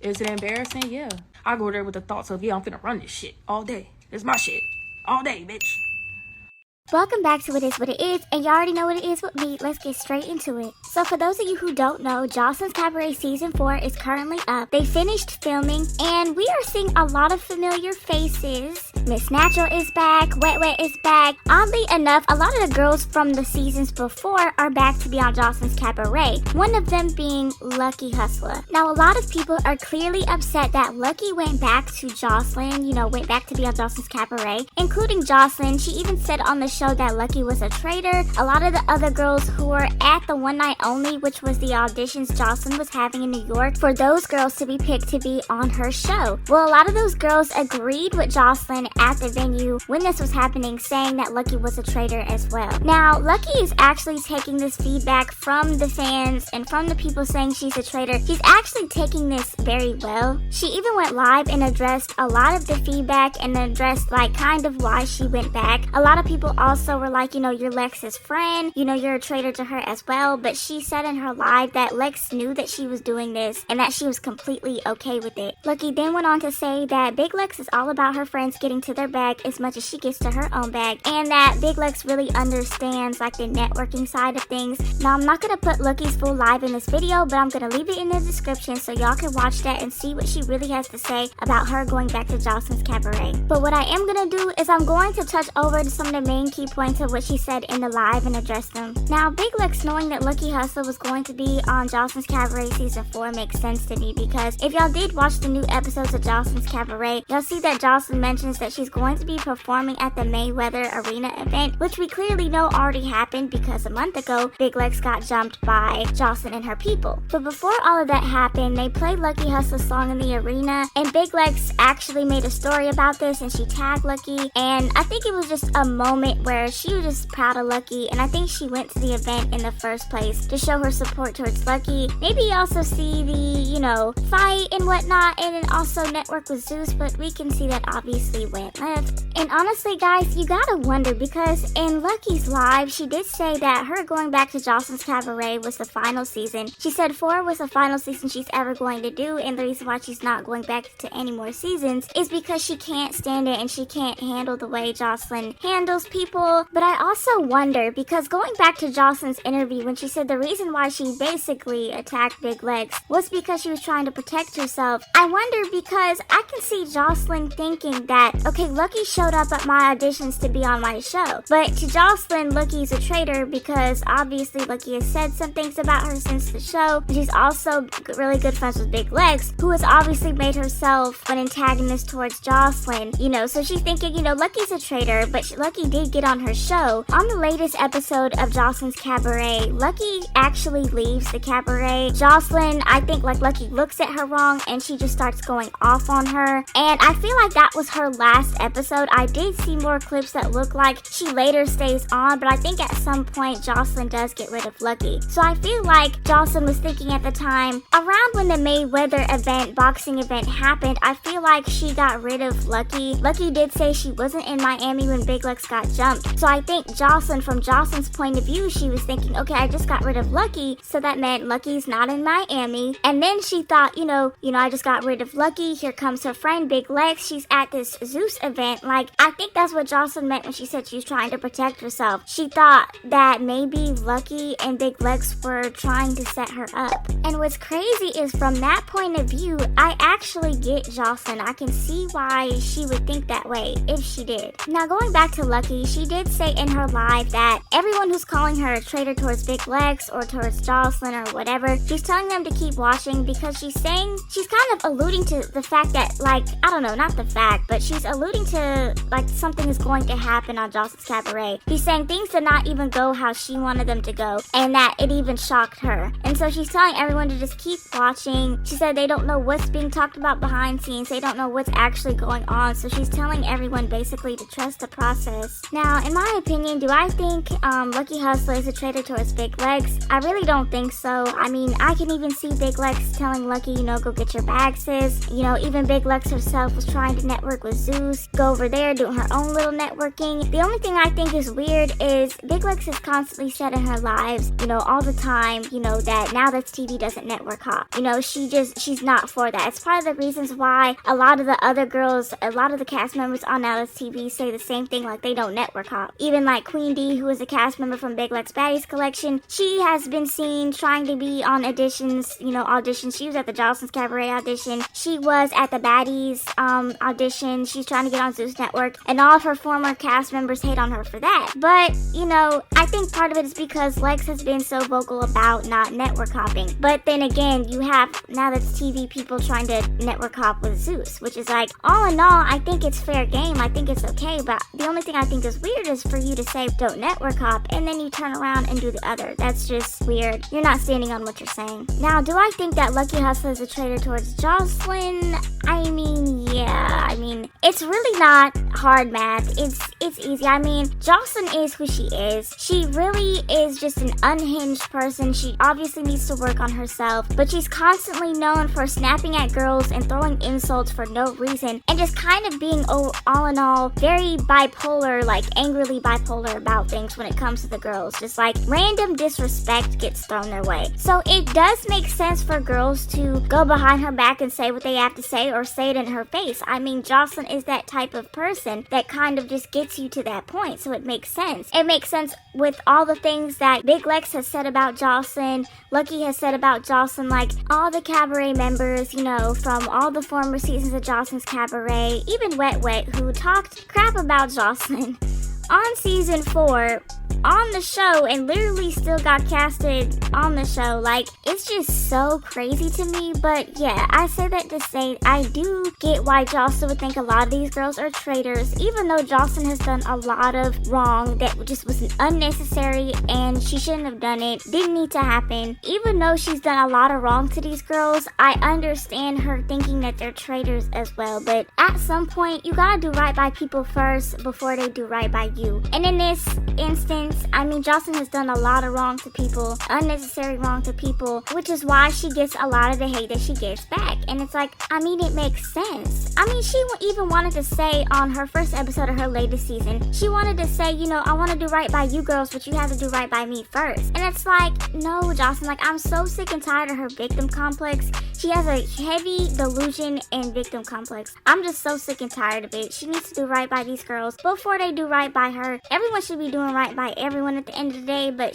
Is it embarrassing? Yeah. I go there with the thoughts of, yeah, I'm finna run this shit all day. It's my shit. All day, bitch. Welcome back to It Is What It Is, and you already know what it is with me. Let's get straight into it. So for those of you who don't know, Jocelyn's Cabaret Season 4 is currently up. They finished filming, and we are seeing a lot of familiar faces. Miss Natural is back, Wet Wet is back. Oddly enough, a lot of the girls from the seasons before are back to be on Jocelyn's Cabaret, one of them being Lucky Hustla. Now, a lot of people are clearly upset that Lucky went back to Jocelyn, went back to be on Jocelyn's Cabaret, including Jocelyn. She even said on the show that Lucky was a traitor. A lot of the other girls who were at the one night only, which was the auditions Jocelyn was having in New York, for those girls to be picked to be on her show. Well, a lot of those girls agreed with Jocelyn at the venue when this was happening, saying that Lucky was a traitor as well. Now, Lucky is actually taking this feedback from the fans and from the people saying she's a traitor. She's actually taking this very well. She even went live and addressed a lot of the feedback and addressed kind of why she went back. A lot of people also were like, you're Lex's friend, you're a traitor to her as well, but she said in her live that Lex knew that she was doing this and that she was completely okay with it. Lucky then went on to say that Big Lex is all about her friends getting to their bag as much as she gets to her own bag, and that Big Lex really understands the networking side of things. Now, I'm not going to put Lucky's full live in this video, but I'm going to leave it in the description so y'all can watch that and see what she really has to say about her going back to Jocelyn's Cabaret. But what I am going to do is I'm going to touch over to some of the main key points of what she said in the live and address them. Now, Big Lex knowing that Lucky Hustla was going to be on Jocelyn's Cabaret Season 4 makes sense to me, because if y'all did watch the new episodes of Jocelyn's Cabaret, y'all see that Jocelyn mentions that she's going to be performing at the Mayweather Arena event, which we clearly know already happened because a month ago, Big Lex got jumped by Jocelyn and her people. But before all of that happened, they played Lucky Hustla's song in the arena, and Big Lex actually made a story about this, and she tagged Lucky, and I think it was just a moment where she was just proud of Lucky, and I think she went to the event in the first place to show her support towards Lucky. Maybe also see the, fight and whatnot, and then also network with Zeus, but we can see that obviously went left. And honestly, guys, you gotta wonder, because in Lucky's live, she did say that her going back to Jocelyn's Cabaret was the final season. She said 4 was the final season she's ever going to do, and the reason why she's not going back to any more seasons is because she can't stand it and she can't handle the way Jocelyn handles people. But I also wonder, because going back to Jocelyn's interview when she said the reason why she basically attacked Big Lex was because she was trying to protect herself, I wonder, because I can see Jocelyn thinking that, okay, Lucky showed up at my auditions to be on my show, but to Jocelyn, Lucky's a traitor because obviously Lucky has said some things about her since the show. She's also really good friends with Big Lex, who has obviously made herself an antagonist towards Jocelyn, so she's thinking, Lucky's a traitor, but Lucky did get on her show. On the latest episode of Jocelyn's Cabaret, Lucky actually leaves the cabaret. Jocelyn, I think Lucky looks at her wrong and she just starts going off on her, and I feel like that was her last episode. I did see more clips that look like she later stays on, but I think at some point Jocelyn does get rid of Lucky. So I feel like Jocelyn was thinking at the time, around when the Mayweather event, boxing event happened, I feel like she got rid of Lucky. Lucky did say she wasn't in Miami when Big Lex got jumped. So I think Jocelyn, from Jocelyn's point of view, she was thinking, okay, I just got rid of Lucky, so that meant Lucky's not in Miami. And then she thought, I just got rid of Lucky, here comes her friend Big Lex, she's at this Zeus event. I think that's what Jocelyn meant when she said she was trying to protect herself. She thought that maybe Lucky and Big Lex were trying to set her up. And what's crazy is, from that point of view, I actually get Jocelyn. I can see why she would think that way if she did. Now, going back to Lucky, she did say in her live that everyone who's calling her a traitor towards Big Lex or towards Jocelyn or whatever, she's telling them to keep watching, because she's saying, she's kind of alluding to the fact that, I don't know, not the fact, but she's alluding to, something is going to happen on Jocelyn's Cabaret. She's saying things did not even go how she wanted them to go, and that it even shocked her. And so she's telling everyone to just keep watching. She said they don't know what's being talked about behind scenes. They don't know what's actually going on. So she's telling everyone basically to trust the process. Now, in my opinion, do I think Lucky Hustla is a traitor towards Big Lex? I really don't think so. I mean, I can even see Big Lex telling Lucky, go get your bag, sis. Even Big Lex herself was trying to network with Zeus, go over there doing her own little networking. The only thing I think is weird is Big Lex has constantly said in her lives, all the time, that Now That's TV doesn't network hop. She's not for that. It's probably part of the reasons why a lot of the other girls, a lot of the cast members on Now That's TV say the same thing, like they don't network hop. Even like Queen D, who is a cast member from Big Lex Baddies Collection, she has been seen trying to be on auditions. She was at the Jocelyn's Cabaret audition. She was at the Baddies audition. She's trying to get on Zeus Network, and all of her former cast members hate on her for that. But, I think part of it is because Lex has been so vocal about not network hopping. But then again, you have Now That's TV people trying to network hop with Zeus, which is like, all in all, I think it's fair game. I think it's okay. But the only thing I think is weird is for you to say don't network hop and then you turn around and do the other. That's just weird. You're not standing on what you're saying. Now, do I think that Lucky Hustla is a traitor towards Jocelyn? Yeah. It's really not hard math. It's easy. Jocelyn is who she is. She really is just an unhinged person. She obviously needs to work on herself, but she's constantly known for snapping at girls and throwing insults for no reason and just kind of being all in all very bipolar, like angrily bipolar about things when it comes to the girls. Just like random disrespect gets thrown their way. So it does make sense for girls to go behind her back and say what they have to say or say it in her face. Jocelyn is that type of person that kind of just gets you to that point. So it makes sense. It makes sense with all the things that Big Lex has said about Jocelyn, Lucky has said about Jocelyn, like all the cabaret members, from all the former seasons of Jocelyn's Cabaret, even Wet Wet, who talked crap about Jocelyn on season 4 on the show and literally still got casted on the show. Like, it's just so crazy to me. But yeah, I say that to say I do get why Jocelyn would think a lot of these girls are traitors, even though Jocelyn has done a lot of wrong that just was unnecessary and she shouldn't have done it, didn't need to happen. Even though she's done a lot of wrong to these girls, I understand her thinking that they're traitors as well. But at some point, you gotta do right by people first before they do right by you. And in this instance, Jocelyn has done a lot of wrong to people, unnecessary wrong to people, which is why she gets a lot of the hate that she gets back. And it's like, it makes sense. She even wanted to say on her first episode of her latest season, she wanted to say, I want to do right by you girls, but you have to do right by me first. And it's like, no, Jocelyn, I'm so sick and tired of her victim complex. She has a heavy delusion and victim complex. I'm just so sick and tired of it. She needs to do right by these girls before they do right by her. Everyone should be doing right by everyone at the end of the day, but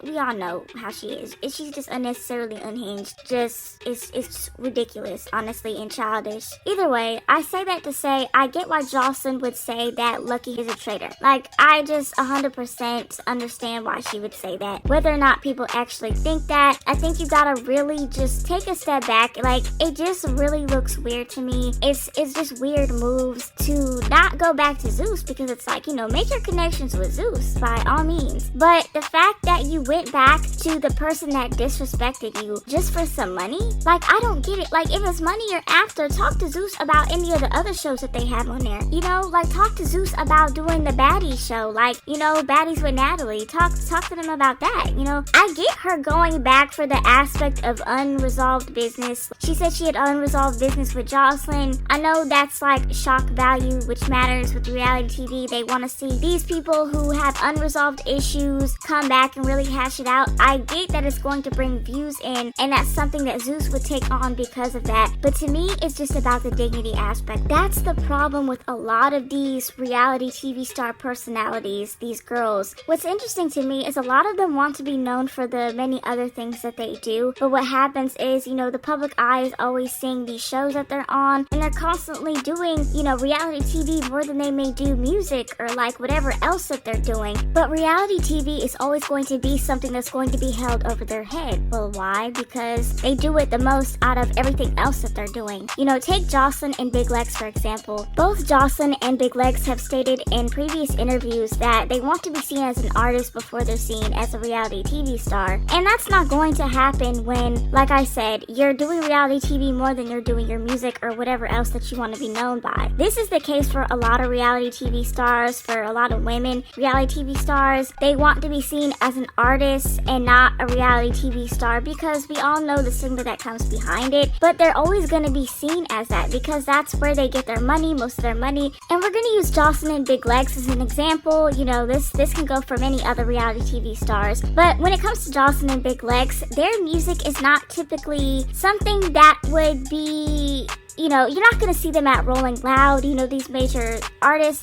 we all know how she is. She's just unnecessarily unhinged. It's ridiculous, honestly, and childish. Either way, I say that to say I get why Jocelyn would say that Lucky is a traitor. Like, I just 100% understand why she would say that. Whether or not people actually think that, I think you gotta really just take a step back. Like, it just really looks weird to me. It's just weird moves to not go back to Zeus, because it's like, make your connections with Zeus by all means. But the fact that you went back to the person that disrespected you just for some money, like, I don't get it. Like, if it's money you're after, talk to Zeus about any of the other shows that they have on there. Like, talk to Zeus about doing the Baddies show, like, Baddies with Natalie. Talk to them about that. I get her going back for the aspect of unresolved business. She said she had unresolved business with Jocelyn. I know that's like shock value, which matters with reality TV. They want to see these people who have unresolved issues come back and really hash it out. I get that it's going to bring views in, and that's something that Zeus would take on because of that. But to me, it's just about the dignity aspect. That's the problem with a lot of these reality TV star personalities, these girls. What's interesting to me is a lot of them want to be known for the many other things that they do, but what happens is, the public eye is always seeing these shows that they're on, and they're constantly doing, reality TV more than they may do music or like whatever else that they're doing. But reality TV is always going to be something that's going to be held over their head. Well, why? Because they do it the most out of everything else that they're doing. Take Jocelyn and Big Lex, for example. Both Jocelyn and Big Lex have stated in previous interviews that they want to be seen as an artist before they're seen as a reality TV star. And that's not going to happen when, like I said, you're doing reality TV more than you're doing your music or whatever else that you want to be known by. This is the case for a lot of reality TV stars, for a lot of women reality TV stars. They want to be seen as an artist and not a reality TV star, because we all know the stigma that comes behind it, but they're always going to be seen as that because that's where they get their money, most of their money. And we're going to use Jocelyn and Big Lex as an example. This can go for many other reality TV stars, but when it comes to Jocelyn and Big Lex, their music is not typically something that would be, you're not going to see them at Rolling Loud, these major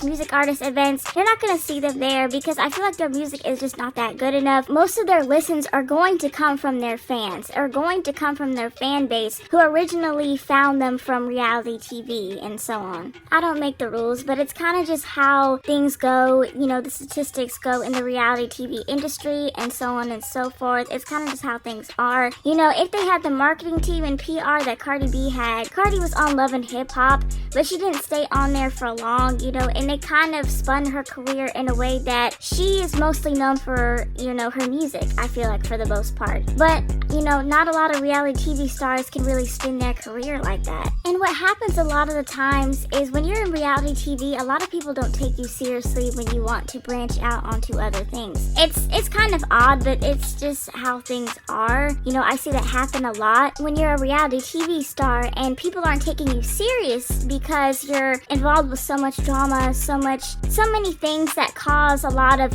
music artist events. You're not going to see them there because I feel like their music is just not that good enough. Most of their listens are going to come from their fans, or going to come from their fan base who originally found them from reality TV and so on. I don't make the rules, but it's kind of just how things go, the statistics go in the reality TV industry and so on and so forth. It's kind of just how things are. If they had the marketing team and PR that Cardi B had, Cardi was on Love and Hip Hop, but she didn't stay on there for long, and they kind of spun her career in a way that she is mostly known for, her music, I feel like, for the most part. But, not a lot of reality TV stars can really spin their career like that. And what happens a lot of the times is when you're in reality TV, a lot of people don't take you seriously when you want to branch out onto other things. It's kind of odd, but it's just how things are. I see that happen a lot when you're a reality TV star and people aren't taking you serious because you're involved with so much drama, so many things that cause a lot of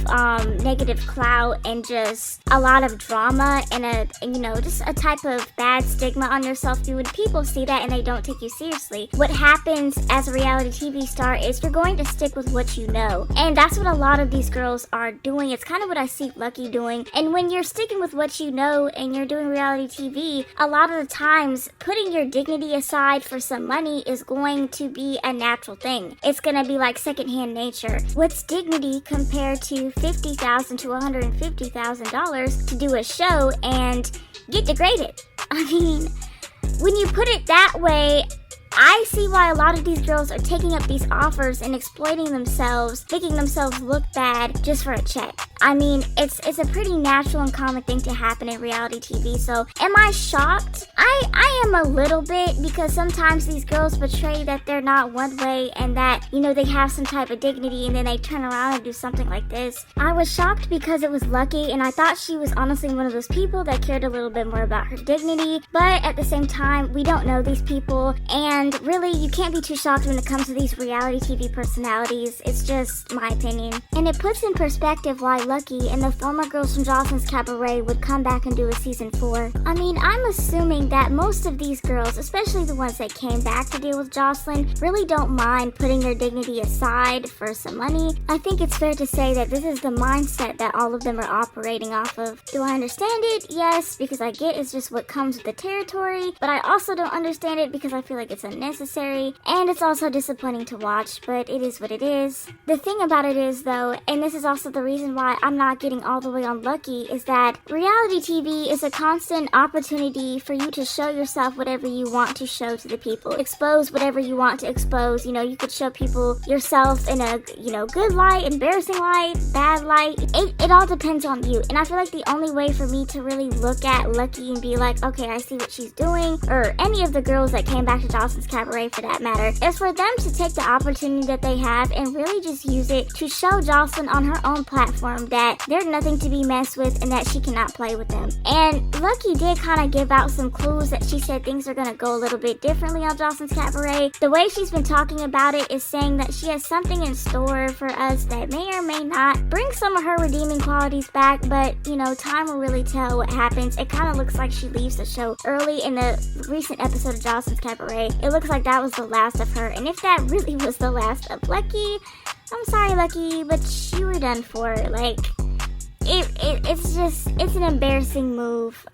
negative clout and just a lot of drama and just a type of bad stigma on yourself. When people see that and they don't take you seriously, what happens as a reality TV star is you're going to stick with what you know, and that's what a lot of these girls are doing. It's kind of what I see Lucky doing. And when you're sticking with what you know and you're doing reality TV, a lot of the times putting your dignity aside for some money is going to be a natural thing. It's going to be like secondhand nature. What's dignity compared to $50,000 to $150,000 to do a show and get degraded? I mean, when you put it that way, I see why a lot of these girls are taking up these offers and exploiting themselves, making themselves look bad just for a check. I mean, it's a pretty natural and common thing to happen in reality TV. So, am I shocked? I am a little bit, because sometimes these girls portray that they're not one way and that, they have some type of dignity, and then they turn around and do something like this. I was shocked because it was Lucky, and I thought she was honestly one of those people that cared a little bit more about her dignity. But at the same time, we don't know these people, and really, you can't be too shocked when it comes to these reality TV personalities. It's just my opinion. And it puts in perspective why Lucky and the former girls from Jocelyn's Cabaret would come back and do a season 4. I mean, I'm assuming that most of these girls, especially the ones that came back to deal with Jocelyn, really don't mind putting their dignity aside for some money. I think it's fair to say that this is the mindset that all of them are operating off of. Do I understand it? Yes, because I get it's just what comes with the territory, but I also don't understand it because I feel like it's unnecessary, and it's also disappointing to watch, but it is what it is. The thing about it is, though, and this is also the reason why I'm not getting all the way on Lucky, is that reality TV is a constant opportunity for you to show yourself whatever you want to show to the people. Expose whatever you want to expose. You could show people yourself in a, good light, embarrassing light, bad light. It all depends on you. And I feel like the only way for me to really look at Lucky and be like, okay, I see what she's doing, or any of the girls that came back to Jocelyn's Cabaret for that matter, is for them to take the opportunity that they have and really just use it to show Jocelyn on her own platform that they're nothing to be messed with and that she cannot play with them. And Lucky did kind of give out some clues that she said things are going to go a little bit differently on Jocelyn's Cabaret. The way she's been talking about it is saying that she has something in store for us that may or may not bring some of her redeeming qualities back, but time will really tell what happens. It kind of looks like she leaves the show early. In the recent episode of Jocelyn's Cabaret, it looks like that was the last of her, and if that really was the last of Lucky, I'm sorry, Lucky, but you were done for. Like, it's an embarrassing move.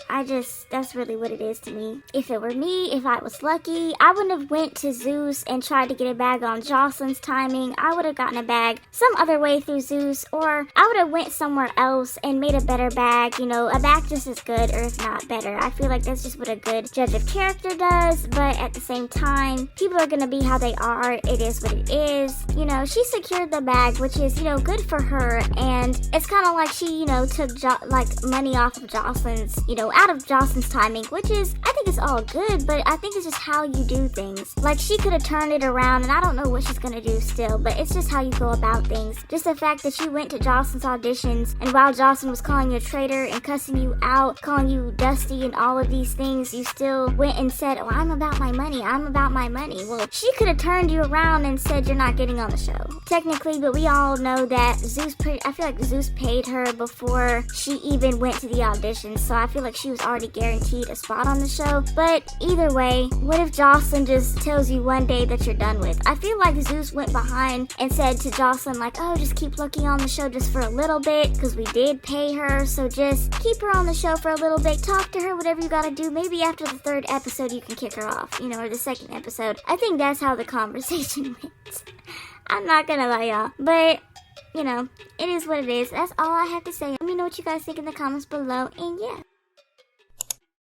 That's really what it is to me. If it were me, if I was Lucky, I wouldn't have went to Zeus and tried to get a bag on Jocelyn's timing. I would have gotten a bag some other way through Zeus, or I would have went somewhere else and made a better bag, a bag just as good, or if not better. I feel like that's just what a good judge of character does, but at the same time, people are gonna be how they are. It is what it is. She secured the bag, which is, good for her, and it's kind of like she, took money off of Jocelyn's, out of Jocelyn's timing, which is, I think it's all good, but I think it's just how you do things. Like, she could have turned it around, and I don't know what she's gonna do still, but it's just how you go about things. Just the fact that you went to Jocelyn's auditions, and while Jocelyn was calling you a traitor and cussing you out, calling you dusty and all of these things, you still went and said, oh, I'm about my money. Well, she could have turned you around and said you're not getting on the show. Technically, but we all know that I feel like Zeus paid her before before she even went to the audition, so I feel like she was already guaranteed a spot on the show. But either way, what if Jocelyn just tells you one day that you're done with? I feel like Zeus went behind and said to Jocelyn, like, oh, just keep Lucky on the show just for a little bit, because we did pay her, so just keep her on the show for a little bit, talk to her, whatever you gotta do. Maybe after the 3rd episode you can kick her off, you know, or the 2nd episode. I think that's how the conversation went. I'm not gonna lie, y'all, but you know, it is what it is. That's all I have to say. Let me know what you guys think in the comments below, and yeah.